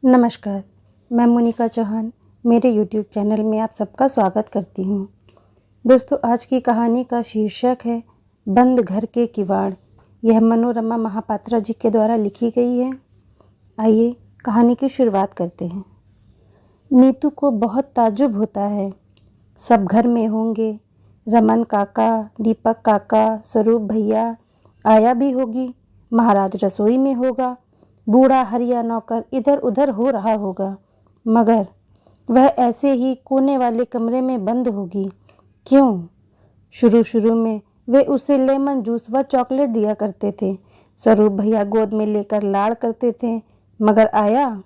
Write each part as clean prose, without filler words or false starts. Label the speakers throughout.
Speaker 1: नमस्कार, मैं मोनिका चौहान मेरे YouTube चैनल में आप सबका स्वागत करती हूँ। दोस्तों, आज की कहानी का शीर्षक है बंद घर के किवाड़। यह मनोरमा महापात्रा जी के द्वारा लिखी गई है। आइए कहानी की शुरुआत करते हैं। नीतू को बहुत ताज्जुब होता है। सब घर में होंगे, रमन काका, दीपक काका, स्वरूप भैया, आया भी होगी, महाराज रसोई में होगा, बूढ़ा हरिया नौकर इधर उधर हो रहा होगा, मगर वह ऐसे ही कोने वाले कमरे में बंद होगी। क्यों? शुरू में वे उसे लेमन जूस व चॉकलेट दिया करते थे। स्वरूप भैया गोद में लेकर लाड़ करते थे, मगर आया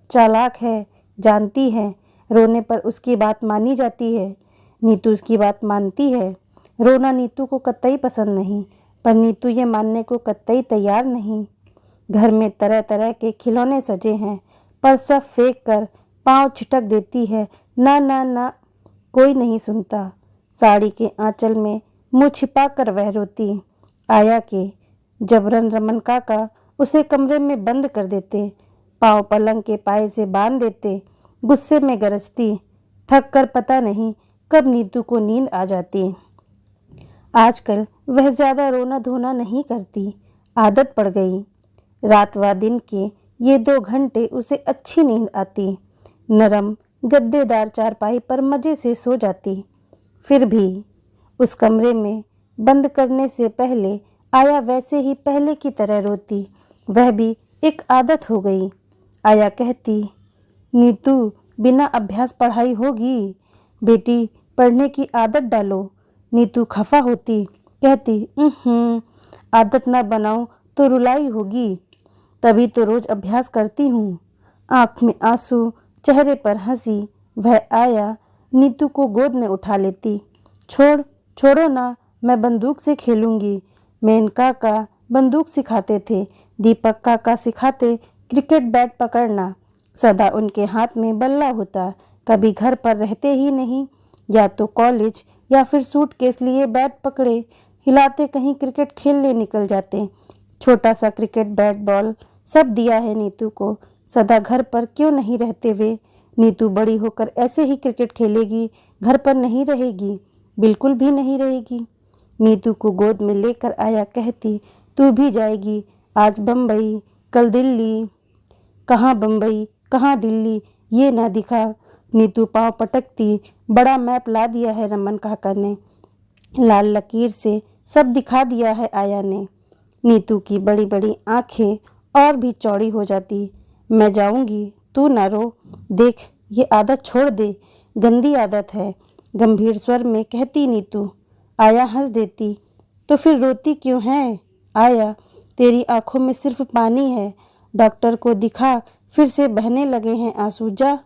Speaker 1: चालाक है, जानती है रोने पर उसकी बात मानी जाती है। नीतू उसकी बात मानती है। रोना नीतू को कतई पसंद नहीं, पर नीतू ये मानने को कतई तैयार नहीं। घर में तरह तरह के खिलौने सजे हैं, पर सब फेंक कर पांव छिटक देती है। ना ना ना, कोई नहीं सुनता। साड़ी के आंचल में मुंह छिपा कर वह रोती। आया के जबरन रमन काका उसे कमरे में बंद कर देते, पांव पलंग के पाए से बांध देते। गुस्से में गरजती, थक कर पता नहीं कब नीतू को नींद आ जाती। आजकल वह ज्यादा रोना धोना नहीं करती, आदत पड़ गई। रात व दिन के ये 2 घंटे उसे अच्छी नींद आती। नरम गद्देदार चारपाई पर मजे से सो जाती। फिर भी उस कमरे में बंद करने से पहले आया वैसे ही पहले की तरह रोती। वह भी एक आदत हो गई। आया कहती, नीतू बिना अभ्यास पढ़ाई होगी, बेटी पढ़ने की आदत डालो। नीतू खफा होती, कहती आदत ना बनाऊं तो रुलाई होगी, तभी तो रोज अभ्यास करती हूँ। आँख में आंसू, चेहरे पर हंसी। वह आया नीतू को गोद में उठा लेती। छोड़ो ना, मैं बंदूक से खेलूंगी। मेन काका बंदूक सिखाते थे, दीपक काका सिखाते क्रिकेट बैट पकड़ना। सदा उनके हाथ में बल्ला होता, कभी घर पर रहते ही नहीं, या तो कॉलेज या फिर सूटकेस लिए बैट पकड़े हिलाते कहीं क्रिकेट खेलने निकल जाते। छोटा सा क्रिकेट बैट बॉल सब दिया है नीतू को। सदा घर पर क्यों नहीं रहते वे? नीतू बड़ी होकर ऐसे ही क्रिकेट खेलेगी, घर पर नहीं रहेगी, बिल्कुल भी नहीं रहेगी। नीतू को गोद में लेकर आया कहती, तू भी जाएगी, आज बम्बई कल दिल्ली। कहाँ बम्बई कहाँ दिल्ली, ये ना दिखा। नीतू पाँव पटकती, बड़ा मैप ला दिया है रमन काका ने, लाल लकीर से सब दिखा दिया है आया ने। नीतू की बड़ी बड़ी आंखें और भी चौड़ी हो जाती। मैं जाऊंगी, तू ना रो, देख ये आदत छोड़ दे, गंदी आदत है, गंभीर स्वर में कहती नीतू। आया हंस देती, तो फिर रोती क्यों है? आया, तेरी आंखों में सिर्फ पानी है, डॉक्टर को दिखा, फिर से बहने लगे हैं आंसू, जा।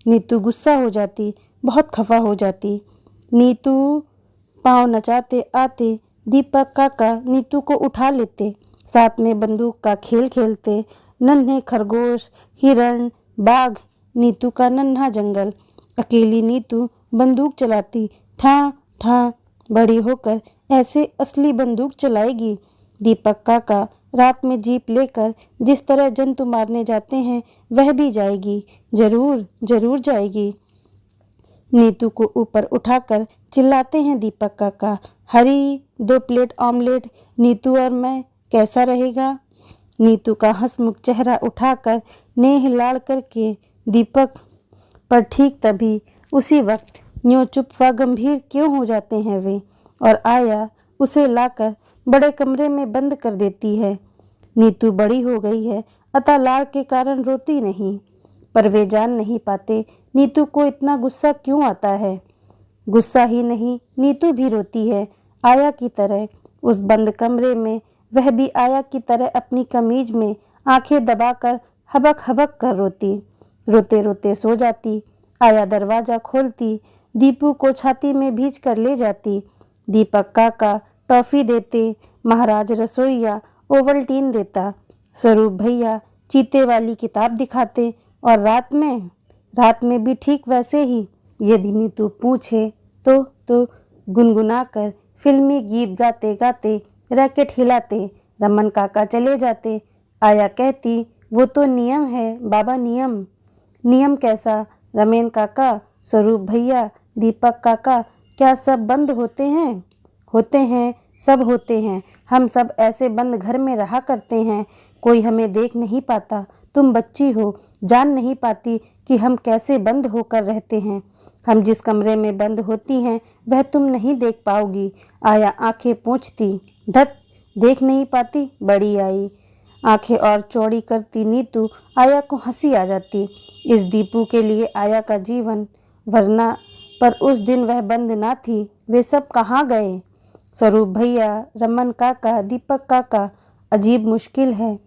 Speaker 1: नीतू गुस्सा हो जाती, बहुत खफा हो जाती। नीतू पाँव नचाते आते दीपक काका नीतू को उठा लेते, साथ में बंदूक का खेल खेलते। नन्हे खरगोश, हिरण, बाघ, नीतू का नन्हा जंगल। अकेली नीतू बंदूक चलाती, ठा ठा। बड़ी होकर ऐसे असली बंदूक चलाएगी। दीपक काका रात में जीप लेकर जिस तरह जंतु मारने जाते हैं, वह भी जाएगी, जरूर जरूर जाएगी। नीतू को ऊपर उठाकर चिल्लाते हैं दीपक काका, हरी 2 प्लेट ऑमलेट, नीतू और मैं, कैसा रहेगा? नीतू का हंसमुख चेहरा उठाकर नेह लाड़ करके दीपक पर ठीक तभी उसी वक्त यूं चुप व गंभीर क्यों हो जाते हैं वे, और आया उसे लाकर बड़े कमरे में बंद कर देती है। नीतू बड़ी हो गई है, अतः लाड़ के कारण रोती नहीं, पर वे जान नहीं पाते नीतू को इतना गुस्सा क्यों आता है। गुस्सा ही नहीं, नीतू भी रोती है, आया की तरह। उस बंद कमरे में वह भी आया की तरह अपनी कमीज में आंखें दबाकर हबक हबक कर रोती। रोते रोते सो जाती। आया दरवाजा खोलती, दीपू को छाती में भींच कर ले जाती। दीपक काका टॉफी देते, महाराज रसोइया ओवल्टीन देता, स्वरूप भैया चीते वाली किताब दिखाते, और रात में भी ठीक वैसे ही। यदि नीतू पूछे तो गुनगुनाकर फिल्मी गीत गाते गाते रैकेट हिलाते रमन काका चले जाते। आया कहती, वो तो नियम है बाबा, नियम। नियम कैसा? रमेन काका, स्वरूप भैया, दीपक काका, क्या सब बंद होते हैं? होते हैं, सब होते हैं। हम सब ऐसे बंद घर में रहा करते हैं, कोई हमें देख नहीं पाता। तुम बच्ची हो, जान नहीं पाती कि हम कैसे बंद होकर रहते हैं। हम जिस कमरे में बंद होती हैं वह तुम नहीं देख पाओगी। आया आंखें पोंछती, धत, देख नहीं पाती, बड़ी आई। आंखें और चौड़ी करती नीतू आया को हंसी आ जाती। इस दीपू के लिए आया का जीवन, वरना पर उस दिन वह बंद ना थी। वे सब कहाँ गए? स्वरूप भैया, रमन काका, दीपक काका, अजीब मुश्किल है।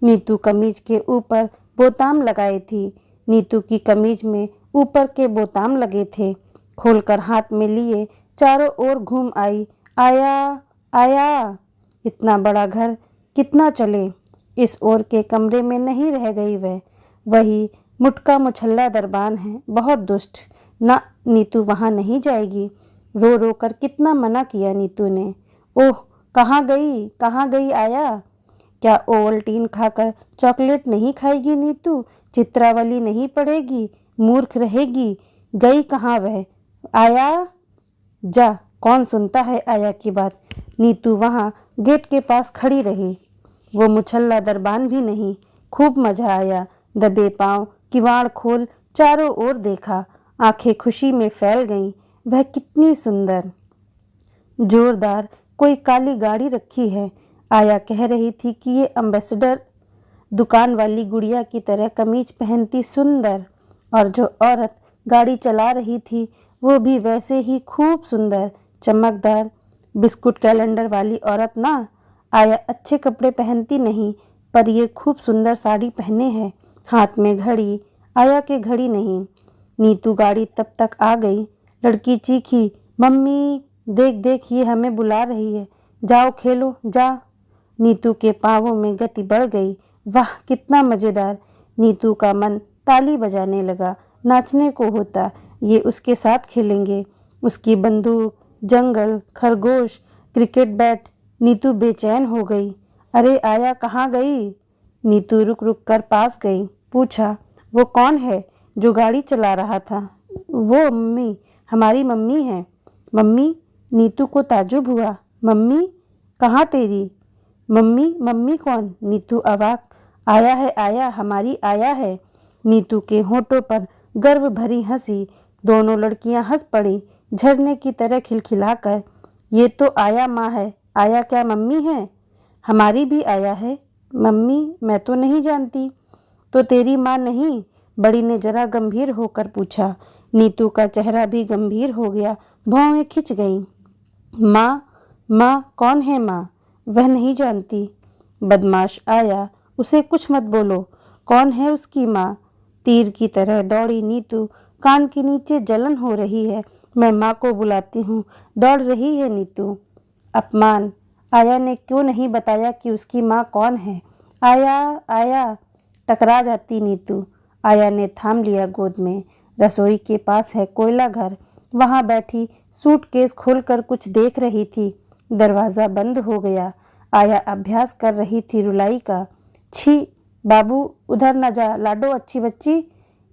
Speaker 1: नीतू कमीज के ऊपर बोताम लगाए थी। नीतू की कमीज में ऊपर के बोताम लगे थे। खोलकर हाथ में लिए चारों ओर घूम आई। आया, आया। इतना बड़ा घर कितना चले? इस ओर के कमरे में नहीं रह गई वह। वही मुटका मुछल्ला दरबान है, बहुत दुष्ट। ना, नीतू वहाँ नहीं जाएगी। रो रो कर कितना मना किया नीतू ने। ओह, कहाँ गई, कहाँ गई आया? क्या ओवल्टीन खाकर चॉकलेट नहीं खाएगी नीतू? चित्रावली नहीं पढ़ेगी? मूर्ख रहेगी? गई कहाँ वह? आया, जा, कौन सुनता है आया की बात? नीतू वहाँ गेट के पास खड़ी रही। वो मुछल्ला दरबान भी नहीं। खूब मजा आया। दबे पांव किवाड़ खोल चारों ओर देखा। आंखें खुशी में फैल गईं। वह कितनी सुंदर, जोरदार कोई काली गाड़ी रखी है। आया कह रही थी कि ये एम्बेसडर दुकान वाली गुड़िया की तरह कमीज पहनती सुंदर, और जो औरत गाड़ी चला रही थी वो भी वैसे ही खूब सुंदर, चमकदार, बिस्कुट कैलेंडर वाली औरत ना। आया अच्छे कपड़े पहनती नहीं, पर ये खूब सुंदर साड़ी पहने है, हाथ में घड़ी। आया के घड़ी नहीं। नीतू गाड़ी तब तक आ गई। लड़की चीखी, मम्मी देख देख, ये हमें बुला रही है, जाओ खेलो, जा। नीतू के पाँवों में गति बढ़ गई। वाह, कितना मज़ेदार। नीतू का मन ताली बजाने लगा। नाचने को होता, ये उसके साथ खेलेंगे। उसकी बंदूक, जंगल, खरगोश, क्रिकेट बैट। नीतू बेचैन हो गई। अरे आया कहाँ गई? नीतू रुक रुक कर पास गई। पूछा, वो कौन है जो गाड़ी चला रहा था? वो मम्मी, हमारी मम्मी है। मम्मी? नीतू को ताज्जुब हुआ। मम्मी? कहाँ तेरी मम्मी? मम्मी कौन? नीतू अवाक। आया है, आया, हमारी आया है। नीतू के होठों पर गर्व भरी हंसी। दोनों लड़कियां हंस पड़ी, झरने की तरह खिलखिलाकर। ये तो आया माँ है। आया क्या मम्मी है? हमारी भी आया है। मम्मी? मैं तो नहीं जानती। तो तेरी माँ नहीं? बड़ी ने जरा गंभीर होकर पूछा। नीतू का चेहरा भी गंभीर हो गया, भौहें खिंच गईं। माँ? माँ कौन है माँ? वह नहीं जानती। बदमाश आया, उसे कुछ मत बोलो। कौन है उसकी माँ? तीर की तरह दौड़ी नीतू। कान के नीचे जलन हो रही है। मैं माँ को बुलाती हूँ, दौड़ रही है नीतू। अपमान। आया ने क्यों नहीं बताया कि उसकी माँ कौन है? आया, आया, टकरा जाती नीतू। आया ने थाम लिया गोद में। रसोई के पास है कोयला घर, वहाँ बैठी सूटकेस खोलकर कुछ देख रही थी। दरवाज़ा बंद हो गया। आया अभ्यास कर रही थी रुलाई का। छी बाबू, उधर न जा, लाडो अच्छी बच्ची।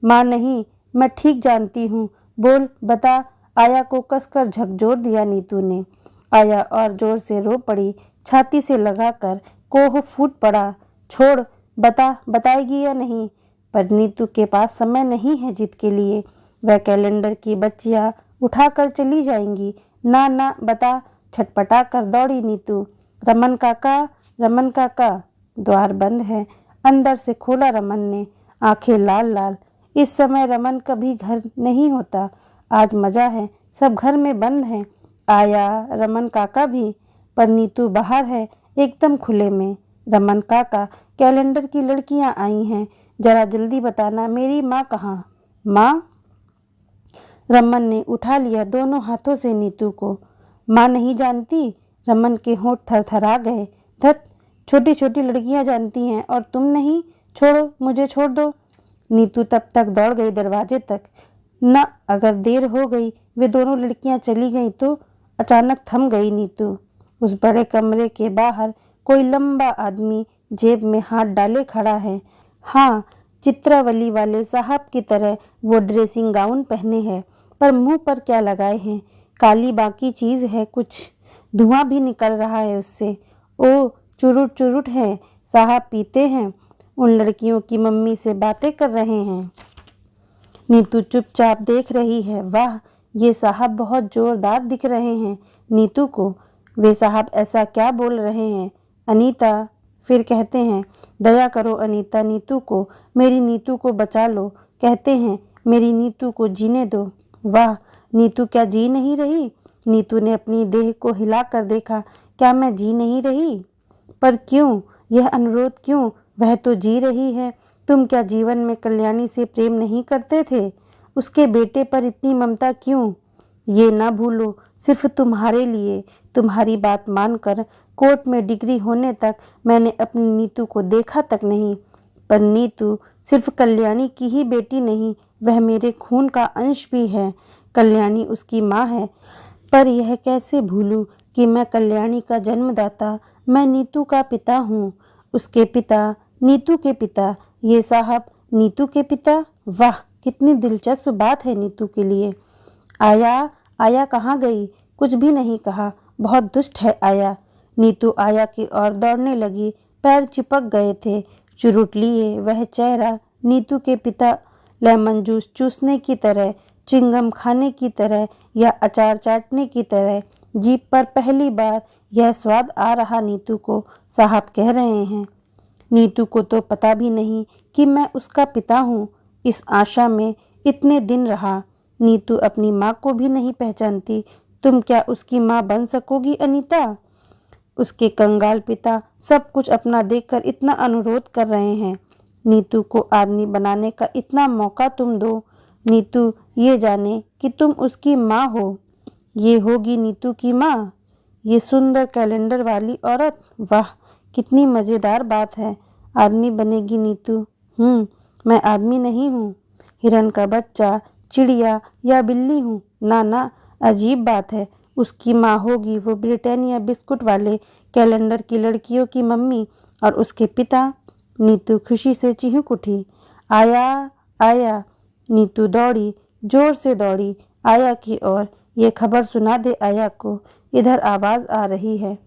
Speaker 1: माँ नहीं, मैं ठीक जानती हूँ, बोल बता। आया को कसकर झकझोर दिया नीतू ने। आया और जोर से रो पड़ी, छाती से लगाकर कोह फूट पड़ा। छोड़, बता, बताएगी या नहीं? पर नीतू के पास समय नहीं है जिद के लिए। वह कैलेंडर की बच्चियाँ उठाकर चली जाएंगी। ना ना, बता। छटपटा कर दौड़ी नीतू। रमन काका, रमन काका। द्वार बंद है, अंदर से खोला रमन ने, आंखें लाल लाल। इस समय रमन कभी घर नहीं होता। आज मजा है, सब घर में बंद हैं। आया, रमन काका भी। पर नीतू बाहर है, एकदम खुले में। रमन काका, कैलेंडर की लड़कियां आई हैं, जरा जल्दी बताना मेरी माँ कहाँ? माँ? रमन ने उठा लिया दोनों हाथों से नीतू को। माँ नहीं जानती? रमन के होंठ थरथरा गए। धत, छोटी छोटी लड़कियां जानती हैं और तुम नहीं? छोड़ो, मुझे छोड़ दो। नीतू तब तक दौड़ गई दरवाजे तक। न, अगर देर हो गई, वे दोनों लड़कियां चली गईं तो? अचानक थम गई नीतू। उस बड़े कमरे के बाहर कोई लंबा आदमी जेब में हाथ डाले खड़ा है। हाँ, चित्रावली वाले साहब की तरह वो ड्रेसिंग गाउन पहने हैं, पर मुंह पर क्या लगाए हैं? काली बाकी चीज़ है कुछ, धुआं भी निकल रहा है उससे। ओ चुरुट चुरुट है, साहब पीते हैं, उन लड़कियों की मम्मी से बातें कर रहे हैं। नीतू चुपचाप देख रही है। वाह, ये साहब बहुत जोरदार दिख रहे हैं नीतू को। वे साहब ऐसा क्या बोल रहे हैं? अनीता। फिर कहते हैं, दया करो अनीता, नीतू को, मेरी नीतू को बचा लो। कहते हैं, मेरी नीतू को जीने दो। वाह, नीतू क्या जी नहीं रही? नीतू ने अपनी देह को हिला कर देखा। क्या मैं जी नहीं रही? पर क्यों? यह अनुरोध क्यों? वह तो जी रही है। तुम क्या जीवन में कल्याणी से प्रेम नहीं करते थे? उसके बेटे पर इतनी ममता क्यों? ये ना भूलो, सिर्फ तुम्हारे लिए, तुम्हारी बात मानकर कोर्ट में डिग्री होने तक मैंने अपनी नीतू को देखा तक नहीं। पर नीतू सिर्फ कल्याणी की ही बेटी नहीं, वह मेरे खून का अंश भी है। कल्याणी उसकी माँ है। पर यह कैसे भूलूं कि मैं कल्याणी का जन्मदाता, मैं नीतू का पिता हूँ। उसके पिता, नीतू के पिता, ये साहब नीतू के पिता। वाह, कितनी दिलचस्प बात है नीतू के लिए। आया, आया कहाँ गई? कुछ भी नहीं कहा। बहुत दुष्ट है आया। नीतू आया की ओर दौड़ने लगी। पैर चिपक गए थे। चुरुट लिए वह चेहरा नीतू के पिता लेमन जूस चूसने की तरह, चिंगम खाने की तरह या अचार चाटने की तरह जीभ पर पहली बार यह स्वाद आ रहा नीतू को। साहब कह रहे हैं। नीतू को तो पता भी नहीं कि मैं उसका पिता हूँ। इस आशा में इतने दिन रहा। नीतू अपनी माँ को भी नहीं पहचानती। तुम क्या उसकी माँ बन सकोगी अनीता? उसके कंगाल पिता सब कुछ अपना देखकर इतना अनुरोध कर रहे हैं। नीतू को आदमी बनाने का इतना मौका तुम दो। नीतू ये जाने कि तुम उसकी माँ हो। ये होगी नीतू की माँ, ये सुंदर कैलेंडर वाली औरत। वाह, कितनी मज़ेदार बात है। आदमी बनेगी नीतू। मैं आदमी नहीं हूँ, हिरन का बच्चा, चिड़िया या बिल्ली हूँ। ना ना, अजीब बात है। उसकी माँ होगी वो ब्रिटानिया बिस्कुट वाले कैलेंडर की लड़कियों की मम्मी, और उसके पिता। नीतू खुशी से चिहुक उठी। आया, आया। नीतू दौड़ी, जोर से दौड़ी आया की ओर। ये खबर सुना दे आया को, इधर आवाज़ आ रही है।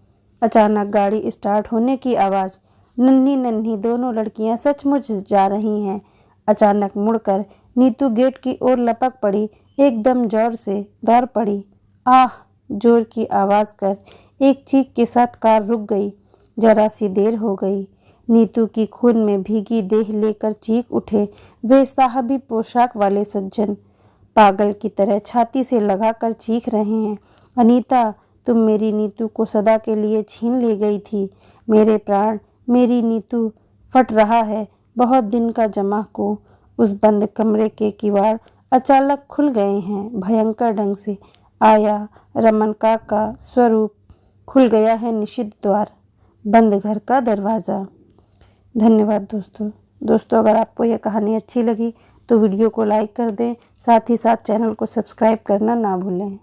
Speaker 1: अचानक गाड़ी स्टार्ट होने की आवाज़। नन्ही नन्ही दोनों लड़कियां सचमुच जा रही हैं। अचानक मुड़कर नीतू गेट की ओर लपक पड़ी। एकदम जोर से दौड़ पड़ी। आह, जोर की आवाज़ कर एक चीख के साथ कार रुक गई। जरा सी देर हो गई। नीतू की खून में भीगी देह लेकर चीख उठे वे साहबी पोशाक वाले सज्जन। पागल की तरह छाती से लगाकर चीख रहे हैं। अनीता, तुम मेरी नीतू को सदा के लिए छीन ले गई थी। मेरे प्राण, मेरी नीतू। फट रहा है बहुत दिन का जमा को। उस बंद कमरे के किवाड़ अचानक खुल गए हैं भयंकर ढंग से। आया, रमन काका स्वरूप। खुल गया है निषिद्ध द्वार, बंद घर का दरवाज़ा। धन्यवाद दोस्तों, अगर आपको यह कहानी अच्छी लगी तो वीडियो को लाइक कर दें, साथ ही साथ चैनल को सब्सक्राइब करना ना भूलें।